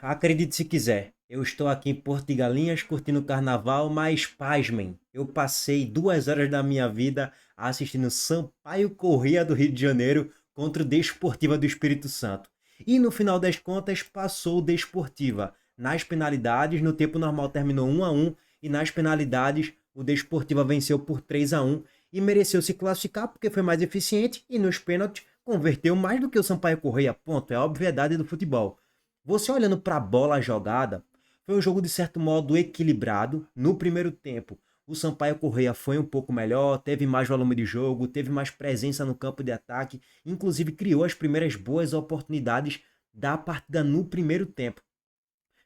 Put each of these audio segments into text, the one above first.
Acredite se quiser, eu estou aqui em Porto de Galinhas curtindo o carnaval, mas pasmem, eu passei 2 horas da minha vida assistindo Sampaio Corrêa do Rio de Janeiro contra o Desportiva do Espírito Santo. E no final das contas passou o Desportiva. Nas penalidades, no tempo normal terminou 1-1 e nas penalidades o Desportiva venceu por 3-1 e mereceu se classificar porque foi mais eficiente e nos pênaltis converteu mais do que o Sampaio Corrêa. Ponto, é a obviedade do futebol. Você olhando para a bola jogada, foi um jogo de certo modo equilibrado. No primeiro tempo, o Sampaio Corrêa foi um pouco melhor, teve mais volume de jogo, teve mais presença no campo de ataque, inclusive criou as primeiras boas oportunidades da partida no primeiro tempo.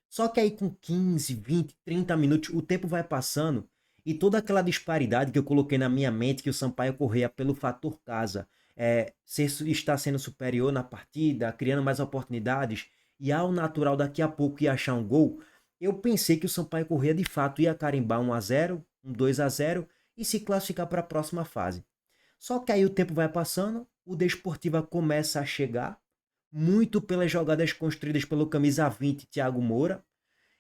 Só que aí com 15, 20, 30 minutos, o tempo vai passando e toda aquela disparidade que eu coloquei na minha mente que o Sampaio Corrêa, pelo fator casa, está sendo superior na partida, criando mais oportunidades, e ao natural daqui a pouco ia achar um gol, eu pensei que o Sampaio Corrêa de fato ia carimbar 1-0, um 2-0 e se classificar para a próxima fase. Só que aí o tempo vai passando, o Desportiva começa a chegar, muito pelas jogadas construídas pelo camisa 20, Thiago Moura,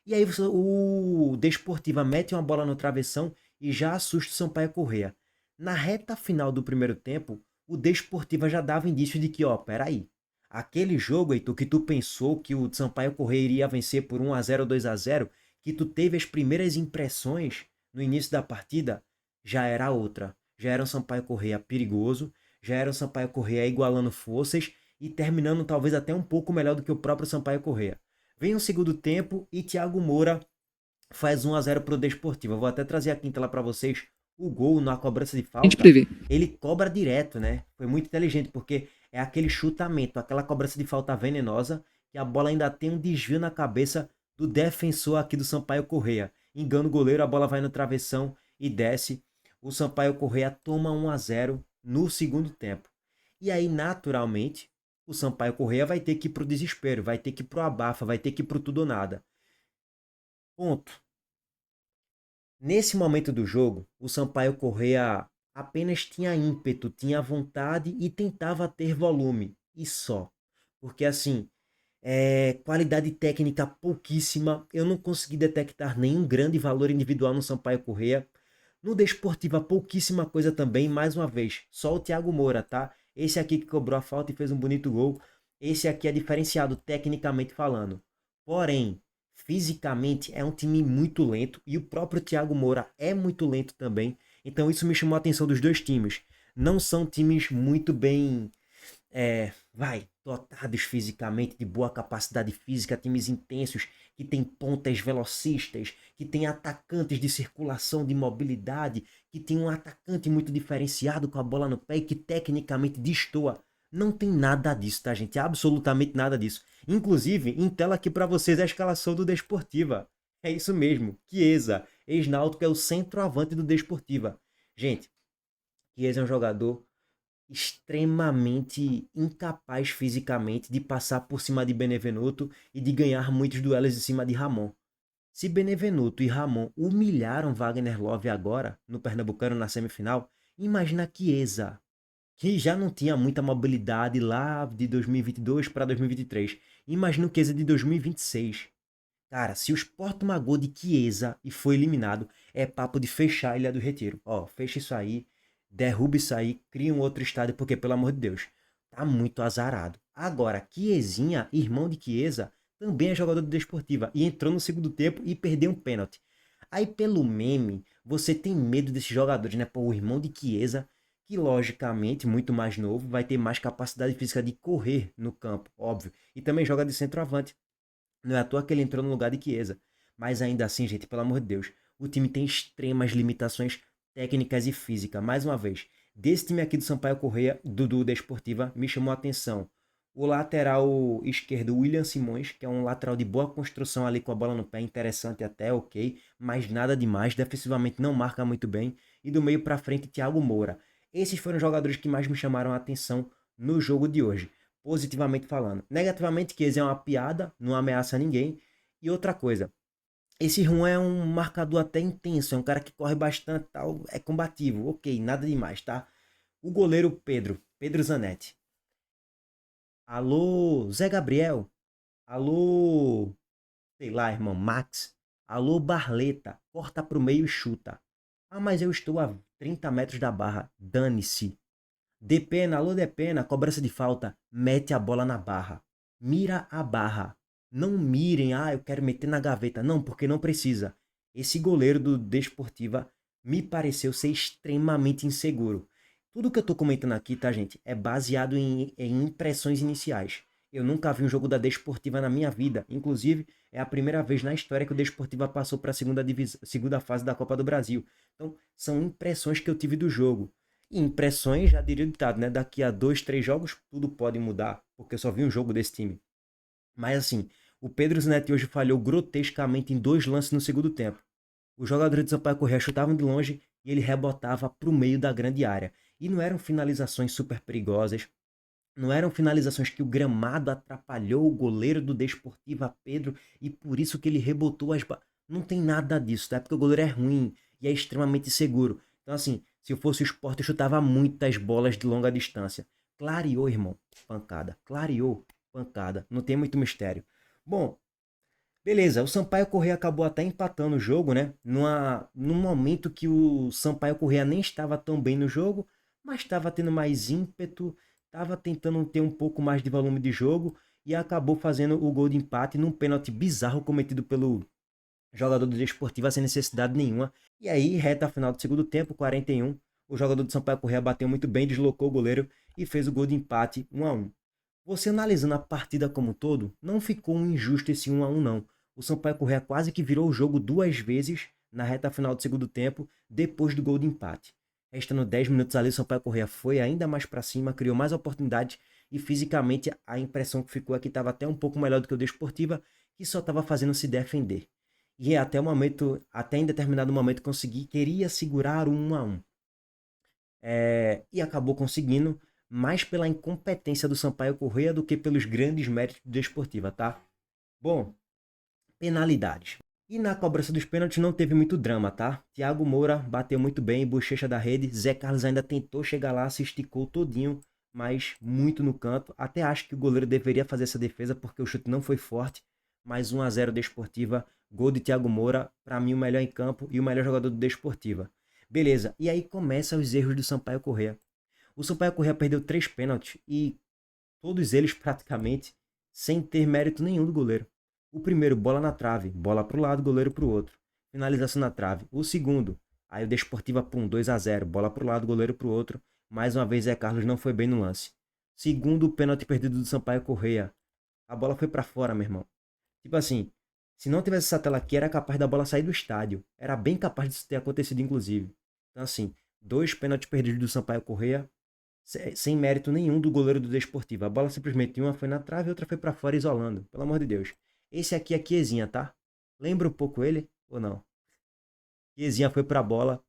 e aí o Desportiva mete uma bola no travessão e já assusta o Sampaio Corrêa. Na reta final do primeiro tempo, o Desportiva já dava indício de que, ó, peraí, aquele jogo, Heitor, que tu pensou que o Sampaio Corrêa iria vencer por 1-0, 2-0, que tu teve as primeiras impressões no início da partida, já era outra. Já era um Sampaio Corrêa perigoso, já era um Sampaio Corrêa igualando forças e terminando talvez até um pouco melhor do que o próprio Sampaio Corrêa. Vem o segundo tempo e Thiago Moura faz 1-0 para o Desportivo. Eu vou até trazer aqui em tela para vocês o gol na cobrança de A gente falta. prevê. Ele cobra direto, né? Foi muito inteligente, porque é aquele chutamento, aquela cobrança de falta venenosa, que a bola ainda tem um desvio na cabeça do defensor aqui do Sampaio Corrêa. Engana o goleiro, a bola vai no travessão e desce. O Sampaio Corrêa toma 1-0 no segundo tempo. E aí, naturalmente, o Sampaio Corrêa vai ter que ir pro desespero, vai ter que ir pro abafa, vai ter que ir pro tudo ou nada. Ponto. Nesse momento do jogo, o Sampaio Corrêa apenas tinha ímpeto, tinha vontade e tentava ter volume. E só. Porque assim, qualidade técnica pouquíssima. Eu não consegui detectar nenhum grande valor individual no Sampaio Corrêa. No Desportiva, pouquíssima coisa também. Mais uma vez, só o Thiago Moura, tá? Esse aqui que cobrou a falta e fez um bonito gol. Esse aqui é diferenciado tecnicamente falando. Porém, fisicamente é um time muito lento e o próprio Thiago Moura é muito lento também. Então isso me chamou a atenção dos dois times. Não são times muito bem dotados fisicamente, de boa capacidade física, times intensos, que tem pontas velocistas, que tem atacantes de circulação, de mobilidade, que tem um atacante muito diferenciado com a bola no pé e que tecnicamente destoa. Não tem nada disso, tá, gente? Absolutamente nada disso. Inclusive, em tela aqui para vocês a escalação do Desportiva. É isso mesmo, Chiesa, ex-náutico, é o centroavante do Desportiva. Gente, Chiesa é um jogador extremamente incapaz fisicamente de passar por cima de Benevenuto e de ganhar muitos duelos em cima de Ramon. Se Benevenuto e Ramon humilharam Wagner Love agora, no Pernambucano na semifinal, imagina Chiesa, que já não tinha muita mobilidade lá de 2022 para 2023. Imagina o Chiesa de 2026. Cara, se o Sport tomar gol de Chiesa e foi eliminado, é papo de fechar a Ilha do Retiro. Ó, fecha isso aí, derruba isso aí, cria um outro estádio, porque, pelo amor de Deus, tá muito azarado. Agora, Chiesinha, irmão de Chiesa, também é jogador de Desportiva e entrou no segundo tempo e perdeu um pênalti. Aí, pelo meme, você tem medo desses jogadores, né? Pô, o irmão de Chiesa, que logicamente, muito mais novo, vai ter mais capacidade física de correr no campo, óbvio. E também joga de centroavante. Não é à toa que ele entrou no lugar de Chiesa. Mas ainda assim, gente, pelo amor de Deus, o time tem extremas limitações técnicas e físicas. Mais uma vez, desse time aqui do Sampaio Corrêa, do Desportiva, me chamou a atenção o lateral esquerdo, William Simões, que é um lateral de boa construção ali com a bola no pé, interessante até, ok, mas nada demais, defensivamente não marca muito bem. E do meio para frente, Thiago Moura. Esses foram os jogadores que mais me chamaram a atenção no jogo de hoje, positivamente falando. Negativamente, que é uma piada, não ameaça ninguém. E outra coisa, esse Juan é um marcador até intenso, é um cara que corre bastante, tal, é combativo, ok, nada demais, tá? O goleiro Pedro Zanetti. Alô, Zé Gabriel. Alô, sei lá, irmão, Max. Alô, Barleta, corta pro meio e chuta. Ah, mas eu estou a 30 metros da barra. Dane-se. De pena, alô, de pena, cobrança de falta. Mete a bola na barra. Mira a barra. Não mirem, eu quero meter na gaveta. Não, porque não precisa. Esse goleiro do Desportiva me pareceu ser extremamente inseguro. Tudo que eu tô comentando aqui, tá, gente, é baseado em impressões iniciais. Eu nunca vi um jogo da Desportiva na minha vida. Inclusive, é a primeira vez na história que o Desportiva passou para a segunda fase da Copa do Brasil. Então, são impressões que eu tive do jogo. E impressões, já diria o ditado, né? Daqui a 2, 3 jogos, tudo pode mudar, porque eu só vi um jogo desse time. Mas assim, o Pedro Zanetti hoje falhou grotescamente em 2 lances no segundo tempo. Os jogadores de Sampaio Corrêa chutavam de longe e ele rebotava para o meio da grande área. E não eram finalizações super perigosas, não eram finalizações que o gramado atrapalhou o goleiro do Desportiva Pedro e por isso que ele rebotou as Não tem nada disso, tá? Porque o goleiro é ruim e é extremamente seguro. Então, assim, se eu fosse o Sport, eu chutava muitas bolas de longa distância. Clareou, irmão. Pancada. Clareou. Pancada. Não tem muito mistério. Bom, beleza. O Sampaio Corrêa acabou até empatando o jogo, né? Num momento que o Sampaio Corrêa nem estava tão bem no jogo, mas estava tendo mais ímpeto, estava tentando ter um pouco mais de volume de jogo e acabou fazendo o gol de empate num pênalti bizarro cometido pelo jogador do Desportivo sem necessidade nenhuma. E aí, reta final do segundo tempo, 41, o jogador do Sampaio Corrêa bateu muito bem, deslocou o goleiro e fez o gol de empate 1-1. Você analisando a partida como um todo, não ficou um injusto esse 1-1 não. O Sampaio Corrêa quase que virou o jogo 2 vezes na reta final do segundo tempo, depois do gol de empate. Restando 10 minutos ali, o Sampaio Corrêa foi ainda mais para cima, criou mais oportunidades e fisicamente a impressão que ficou é que estava até um pouco melhor do que o Desportiva, que só estava fazendo se defender. E até o momento, até em determinado momento queria segurar o 1-1. E acabou conseguindo, mais pela incompetência do Sampaio Corrêa do que pelos grandes méritos do Desportiva, tá? Bom, penalidades. E na cobrança dos pênaltis não teve muito drama, tá? Thiago Moura bateu muito bem, bochecha da rede. Zé Carlos ainda tentou chegar lá, se esticou todinho, mas muito no canto. Até acho que o goleiro deveria fazer essa defesa porque o chute não foi forte. Mas 1-0 Desportiva, gol de Thiago Moura, para mim o melhor em campo e o melhor jogador do Desportiva. Beleza, e aí começam os erros do Sampaio Corrêa. O Sampaio Corrêa perdeu 3 pênaltis e todos eles praticamente sem ter mérito nenhum do goleiro. O primeiro, bola na trave, bola para o lado, goleiro para o outro. Finalização na trave. O segundo, aí o Desportiva, pum, 2-0, bola para o lado, goleiro para o outro. Mais uma vez, Zé Carlos não foi bem no lance. Segundo, pênalti perdido do Sampaio Corrêa. A bola foi para fora, meu irmão. Tipo assim, se não tivesse essa tela aqui, era capaz da bola sair do estádio. Era bem capaz disso ter acontecido, inclusive. Então, assim, 2 pênaltis perdidos do Sampaio Corrêa, sem mérito nenhum do goleiro do Desportivo. A bola simplesmente uma foi na trave e outra foi para fora isolando. Pelo amor de Deus. Esse aqui é Chiezinha, tá? Lembra um pouco ele ou não? Chiezinha foi pra bola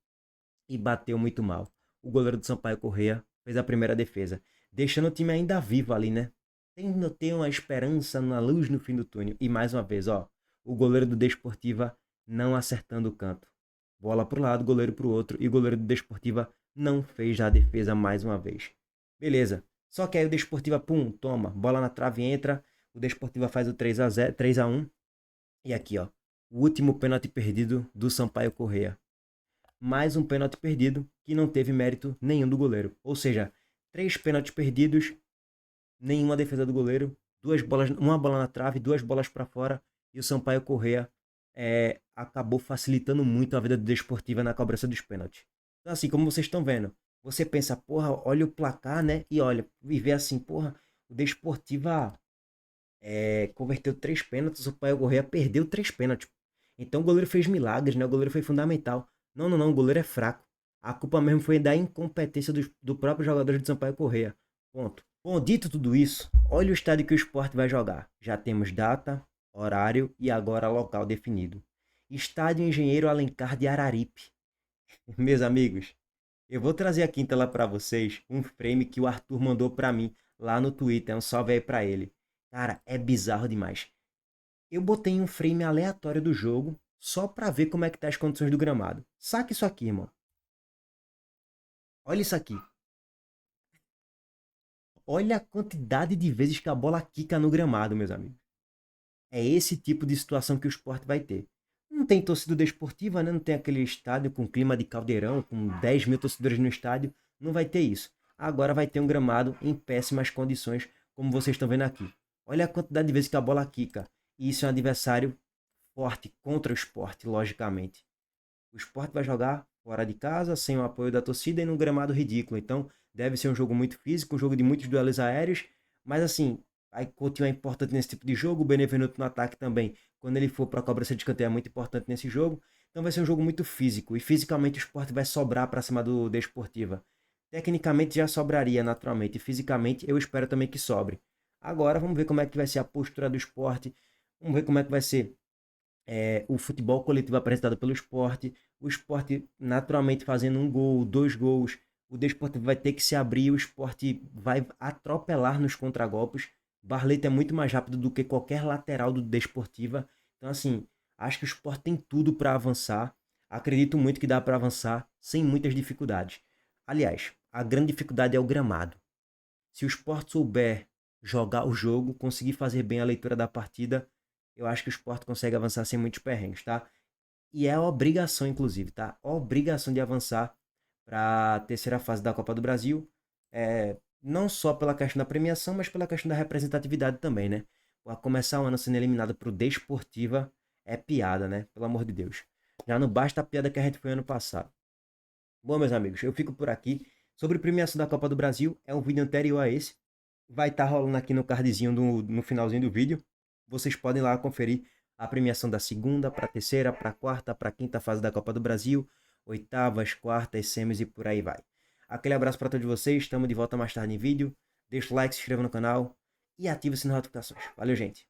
e bateu muito mal. O goleiro do Sampaio Corrêa fez a primeira defesa, deixando o time ainda vivo ali, né? Tendo ter uma esperança na luz no fim do túnel. E mais uma vez, ó, o goleiro do Desportiva não acertando o canto. Bola pro lado, goleiro pro outro. E o goleiro do Desportiva não fez a defesa mais uma vez. Beleza. Só que aí o Desportiva, pum, toma. Bola na trave, entra. O Desportiva faz o 3-0, 3-1. E aqui, ó. O último pênalti perdido do Sampaio Corrêa. Mais um pênalti perdido que não teve mérito nenhum do goleiro. Ou seja, 3 pênaltis perdidos, nenhuma defesa do goleiro, uma bola na trave, 2 bolas para fora e o Sampaio Corrêa acabou facilitando muito a vida do Desportiva na cobrança dos pênaltis. Então, assim, como vocês estão vendo, você pensa, porra, olha o placar, né? E olha, e vê assim, porra, o Desportiva converteu 3 pênaltis, o Sampaio Corrêa perdeu 3 pênaltis. Então o goleiro fez milagres, né? O goleiro foi fundamental. Não, não, não, o goleiro é fraco. A culpa mesmo foi da incompetência do próprio jogador de Sampaio Corrêa. Ponto. Bom, dito tudo isso, olha o estádio que o Sport vai jogar. Já temos data, horário e agora local definido. Estádio Engenheiro Alencar de Araripe. Meus amigos, eu vou trazer aqui em tela para vocês um frame que o Arthur mandou para mim lá no Twitter. Um salve aí para ele. Cara, é bizarro demais. Eu botei um frame aleatório do jogo só para ver como é que tá as condições do gramado. Saca isso aqui, irmão. Olha isso aqui. Olha a quantidade de vezes que a bola quica no gramado, meus amigos. É esse tipo de situação que o Sport vai ter. Não tem torcida desportiva, né? Não tem aquele estádio com clima de caldeirão, com 10 mil torcedores no estádio. Não vai ter isso. Agora vai ter um gramado em péssimas condições, como vocês estão vendo aqui. Olha a quantidade de vezes que a bola quica. E isso é um adversário forte contra o Sport, logicamente. O Sport vai jogar fora de casa, sem o apoio da torcida e num gramado ridículo. Então, deve ser um jogo muito físico, um jogo de muitos duelos aéreos. Mas assim, aí Coutinho é importante nesse tipo de jogo, o Benevenuto no ataque também. Quando ele for para a cobrança de escanteio é muito importante nesse jogo. Então vai ser um jogo muito físico. E fisicamente o Sport vai sobrar para cima do Desportiva. Tecnicamente já sobraria naturalmente. E fisicamente eu espero também que sobre. Agora vamos ver como é que vai ser a postura do Sport. Vamos ver como é que vai ser o futebol coletivo apresentado pelo Sport, o Sport naturalmente fazendo um gol, dois gols, o Desportivo vai ter que se abrir, o Sport vai atropelar nos contragolpes. Barleta é muito mais rápido do que qualquer lateral do Desportiva. Então, assim, acho que o Sport tem tudo para avançar. Acredito muito que dá para avançar sem muitas dificuldades. Aliás, a grande dificuldade é o gramado. Se o Sport souber jogar o jogo, conseguir fazer bem a leitura da partida, eu acho que o Sport consegue avançar sem muitos perrengues, tá? E é a obrigação, inclusive, tá? Obrigação de avançar para a terceira fase da Copa do Brasil. Não só pela questão da premiação, mas pela questão da representatividade também, né? A começar o ano sendo eliminado pro Desportiva é piada, né? Pelo amor de Deus. Já não basta a piada que a gente foi ano passado. Bom, meus amigos, eu fico por aqui. Sobre premiação da Copa do Brasil, é um vídeo anterior a esse. Vai estar rolando aqui no cardzinho no finalzinho do vídeo. Vocês podem lá conferir a premiação da segunda, para a terceira, para a quarta, para a quinta fase da Copa do Brasil, oitavas, quartas, semis e por aí vai. Aquele abraço para todos vocês, estamos de volta mais tarde em vídeo. Deixa o like, se inscreva no canal e ative o sininho de notificações. Valeu, gente!